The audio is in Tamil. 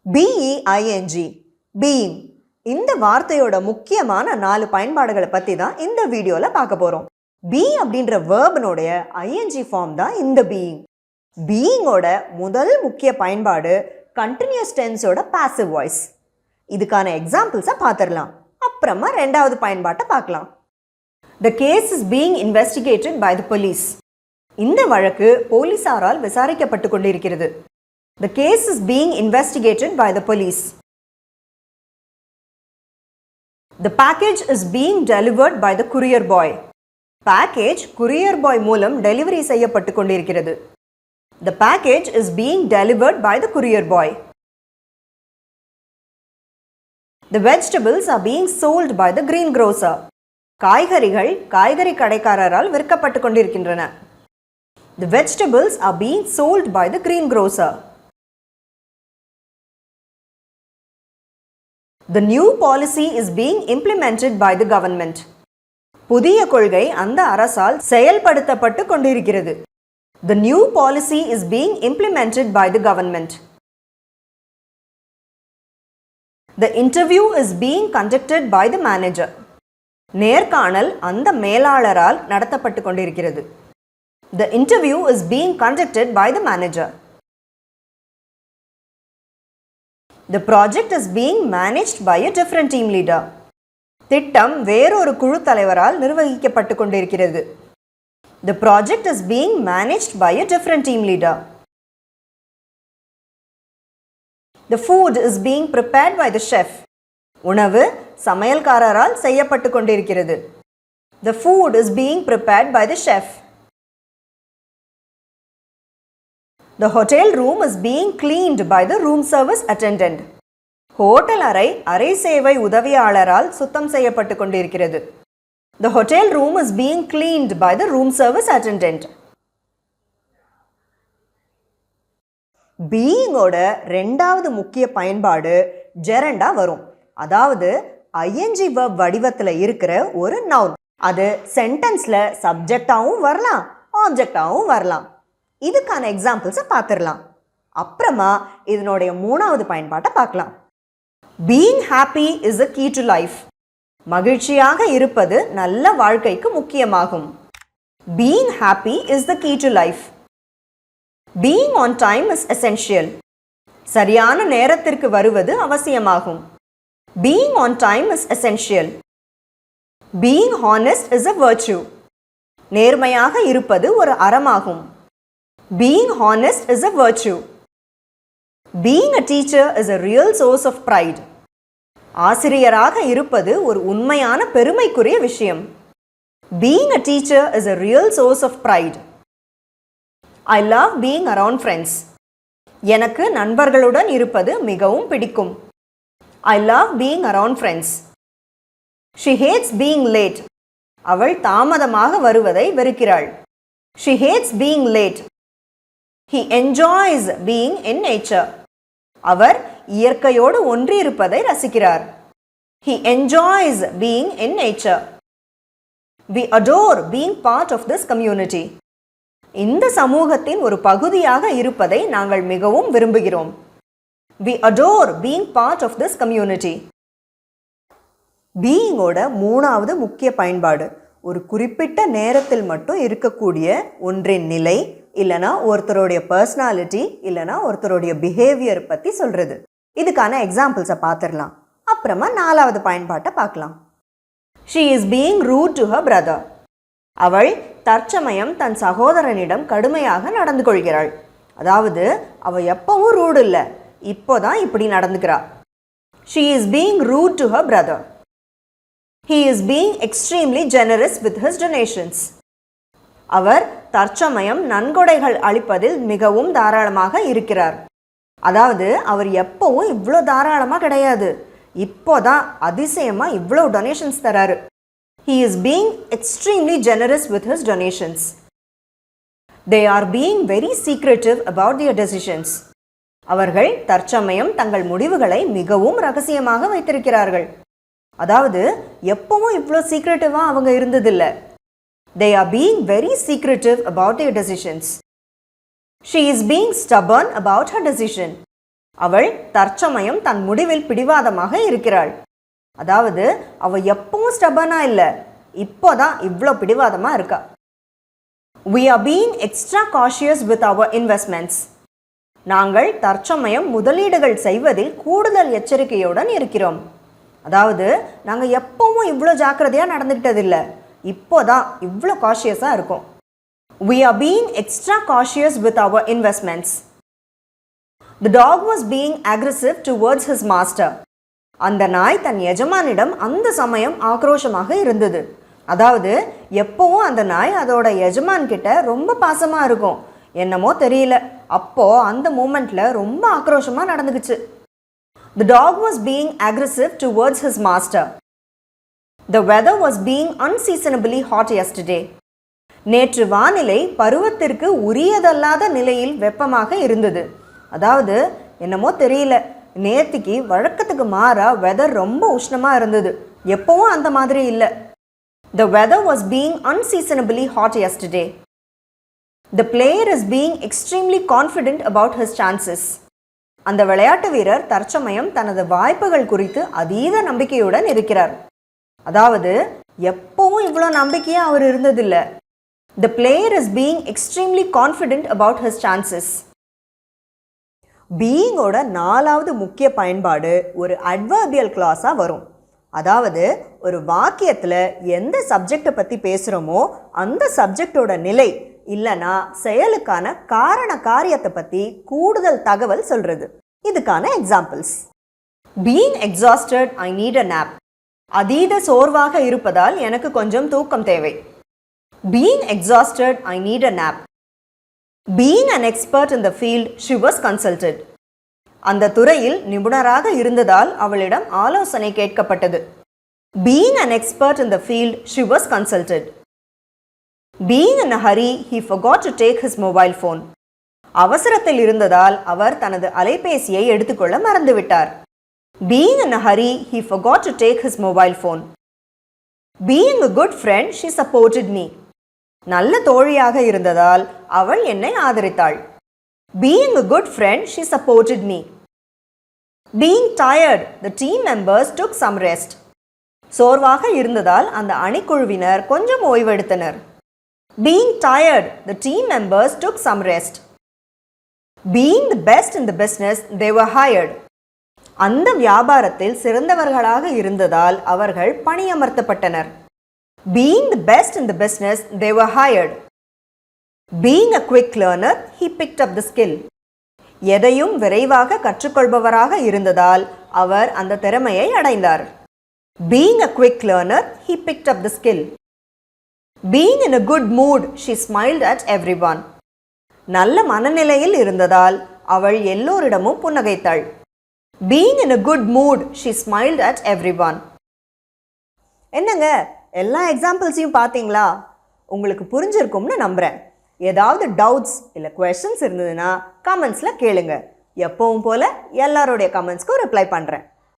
BEING பீயிங் இந்த வார்த்தையோட முக்கியமான 4 பயன்பாடுகளை பற்றி தான் இந்த வீடியோவில் பார்க்க போகிறோம். பி அப்படின்ற வேர்பனுடைய ING ஃபார்ம் தான் இந்த பீயிங். பீயிங்கோட முதல் முக்கிய பயன்பாடு கண்டினியூஸ் டென்ஸோட பாசிவ் வாய்ஸ். இதுக்கான எக்ஸாம்பிள்ஸை பார்த்துடலாம். அப்புறமா ரெண்டாவது பயன்பாட்டை பார்க்கலாம். The case is being investigated by the police. இந்த வழக்கு போலீசாரால் விசாரிக்கப்பட்டு கொண்டிருக்கிறது. The case is being investigated by the police. The package is being delivered by the courier boy. Package courier boy மூலம் டெலிவரி செய்யப்பட்டு கொண்டிருக்கிறது. The package is being delivered by the courier boy. The vegetables are being sold by the greengrocer. காய்கறிகள் காய்கறி கடைக்காரரால் விற்கப்பட்டு கொண்டிருக்கின்றன. The vegetables are being sold by the greengrocer. The new policy is being implemented by the government. புதிய கொள்கை அந்த அரசால் செயல்படுத்தப்பட்டு கொண்டிருக்கிறது. The new policy is being implemented by the government. The interview is being conducted by the manager. நேர்காணல் அந்த மேலாளரால் நடத்தப்பட்டு கொண்டிருக்கிறது. The interview is being conducted by the manager. The project is being managed by a different team leader. திட்டம் வேறொரு குழு தலைவரால் நிர்வகிக்கப்பட்டு கொண்டிருக்கிறது. The project is being managed by a different team leader. The food is being prepared by the chef. உணவு சமையல்காரரால் செய்யப்பட்டு கொண்டிருக்கிறது. The food is being prepared by the chef. The hotel room is being cleaned by the room service attendant. Hotel அறை சேவை உதவியாளரால் சுத்தம் செய்யப்பட்டு கொண்டிருக்கிறது. The hotel room is being cleaned by the room service attendant. பீயிங்கோட ரெண்டாவது முக்கிய பயன்பாடு ஜெரண்டா வரும். அதாவது ING verb வடிவத்தில் இருக்கிற ஒரு நவுன். அது சென்டென்ஸ்ல சப்ஜெக்டாகவும் வரலாம், ஆப்ஜெக்டாகவும் வரலாம். இதுக்கான எக்ஸாம்பிள்ஸை பார்த்துடலாம். அப்புறமா இதனுடைய மூணாவது பயன்பாட்டை பார்க்கலாம். Being happy is the key to life. மகிழ்ச்சியாக இருப்பது நல்ல வாழ்க்கைக்கு முக்கியமாகும். Being happy is the key to life. Being on time is essential. சரியான நேரத்திற்கு வருவது அவசியமாகும். Being on time is essential. Being honest is a virtue. நேர்மையாக இருப்பது ஒரு அறமாகும். Being honest is a virtue. Being a teacher is a real source of pride. ஆசிரியராக இருப்பது ஒரு உண்மையான பெருமைக்குரிய விஷயம். Being a teacher is a real source of pride. I love being around friends. எனக்கு நண்பர்களுடன் இருப்பது மிகவும் பிடிக்கும். I love being around friends. She hates being late. அவள் தாமதமாக வருவதை வெறுக்கிறாள். She hates being late. He enjoys being in nature. அவர் இயற்கையோடு ஒன்றியிருப்பதை ரசிக்கிறார். He enjoys being in nature. We adore being part of this community. இந்த சமூகத்தின் ஒரு பகுதியாக இருப்பதை நாங்கள் மிகவும் விரும்புகிறோம். We adore being part of this community. பீயிங்கோட மூணாவது முக்கிய பயன்பாடு ஒரு குறிப்பிட்ட நேரத்தில் மட்டும் இருக்கக்கூடிய ஒன்றின் நிலை, இல்லைனா ஒருத்தருடைய பர்சனாலிட்டி, இல்லைனா ஒருத்தருடைய பிஹேவியர் பற்றி சொல்கிறது. இதுக்கான எக்ஸாம்பிள்ஸை பார்த்துடலாம். அப்புறமா நாலாவது பயன்பாட்டை பார்க்கலாம். She is being rude to her brother. அவள் தற்சமயம் தன் சகோதரனிடம் கடுமையாக நடந்து கொள்கிறாள். அதாவது அவள் எப்பவும் ரூட் இல்லை, இப்போதான் இப்படி நடந்துக்கிறா. She is being rude to her brother. He is being extremely generous with his donations. அவர் தற்சமயம் நன்கொடைகள் அளிப்பதில் மிகவும் தாராளமாக இருக்கிறார். அதாவது அவர் எப்பவும் இவ்வளோ தாராளமாக கிடையாது, இப்போதான் அதிசயமாக இவ்வளோ டொனேஷன்ஸ் தராரு. He is being extremely generous with his donations. They are being very secretive about their decisions. அவர்கள் தற்சமயம் தங்கள் முடிவுகளை மிகவும் ரகசியமாக வைத்திருக்கிறார்கள். அதாவது எப்பவும் இவ்வளோ சீக்ரெட்டிவாக அவங்க இருந்ததில்லை. They are being very secretive about their decisions. She is being stubborn about her decision. அவள் தற்சமயம் தன் முடிவில் பிடிவாதமாக இருக்கிறாள். அதாவது அவ எப்பவும் ஸ்டபனா இல்லை, இப்போதான் இவ்வளோ பிடிவாதமா இருக்கா. We are being extra cautious with our investments. நாங்கள் தற்சமயம் முதலீடுகள் செய்வதில் கூடுதல் எச்சரிக்கையுடன் இருக்கிறோம். அதாவது நாங்கள் எப்பவும் இவ்வளோ ஜாக்கிரதையாக நடந்துக்கிட்டதில்லை, இப்போதான் இவ்வளோ காஷியஸாக இருக்கும். We are being extra cautious with our investments. The dog was being aggressive towards his master. அந்த நாய் தன் எஜமானிடம் அந்த சமயம் ஆக்ரோஷமாக இருந்தது. அதாவது எப்பவும் அந்த நாய் அதோட எஜமான் கிட்ட ரொம்ப பாசமாக இருக்கும். என்னமோ தெரியல, அப்போ அந்த மூமெண்ட்ல ரொம்ப ஆக்ரோஷமாக நடந்துக்குச்சு. The dog was being aggressive towards his master. The weather was being unseasonably hot yesterday. நேற்று வானிலை பருவத்திற்கு உரியதல்லாத நிலையில் வெப்பமாக இருந்தது. அதாவது என்னமோ தெரியல, நேத்திக்கு வழக்கத்துக்கு மாறா வெதர் ரொம்ப உஷ்ணமாக இருந்தது, எப்பவும் அந்த மாதிரி இல்லை. The weather was being unseasonably hot yesterday. The player is being extremely confident about his chances. அந்த விளையாட்டு வீரர் தற்சமயம் தனது வாய்ப்புகள் குறித்து அதீத நம்பிக்கையுடன் இருக்கிறார். அதாவது எப்பவும் இவ்வளோ நம்பிக்கையாக அவர் இருந்ததில்லை. The player is being extremely confident about his chances. பீயிங்கோட 4வது முக்கிய பயன்பாடு ஒரு அட்வர்பியல் கிளாஸாக வரும். அதாவது ஒரு வாக்கியத்தில் எந்த சப்ஜெக்டை பற்றி பேசுகிறோமோ அந்த சப்ஜெக்டோட நிலை இல்லைனா செயலுக்கான காரண காரியத்தை பற்றி கூடுதல் தகவல் சொல்கிறது. இதுக்கான examples: being exhausted, I need a nap. அதீத சோர்வாக இருப்பதால் எனக்கு கொஞ்சம் தூக்கம் தேவை. Being exhausted, I need a nap. Being an expert in the field, she was consulted. அந்த துறையில் நிபுணராக இருந்ததால் அவளிடம் ஆலோசனை கேட்கப்பட்டது. Being an expert in the field, she was consulted. Being in a hurry, he forgot to take his mobile phone. அவசரத்தில் இருந்ததால் அவர் தனது அலைபேசியை எடுத்துக்கொள்ள மறந்துவிட்டார். Being in a hurry, he forgot to take his mobile phone. Being a good friend, she supported me. நல்ல தோழியாக இருந்ததால் அவள் என்னை ஆதரித்தாள். Being a good friend, she supported me. Being tired, the team members took some rest. சோர்வாக இருந்ததால் அந்த அணிக்குழுவினர் கொஞ்சம் ஓய்வெடுத்தனர். Being tired, the team members took some rest. Being the best in the business, they were hired. அந்த வியாபாரத்தில் சிறந்தவர்களாக இருந்ததால் அவர்கள் பணியமர்த்தப்பட்டனர். Being the best in the business, they were hired. Being a quick learner, he picked up the skill. எதையும் விரைவாக கற்றுக்கொள்பவராக இருந்ததால் அவர் அந்த திறமையை அடைந்தார். Being a quick learner, he picked up the skill. Being in a good mood, she smiled at everyone. நல்ல மனநிலையில் இருந்ததால் அவள் எல்லோரிடமும் புன்னகைத்தாள். Being in a good mood, she smiled at everyone. என்னங்க, எல்லா எக்ஸாம்பிள்ஸையும் பார்த்தீங்களா? உங்களுக்கு புரிஞ்சிருக்கும்னு நம்புகிறேன். ஏதாவது டவுட்ஸ் இல்லை குவெஷன்ஸ் இருந்ததுன்னா கமெண்ட்ஸில் கேளுங்க. எப்பவும் போல் எல்லாருடைய கமெண்ட்ஸ்க்கும் ரிப்ளை பண்ணுறேன்.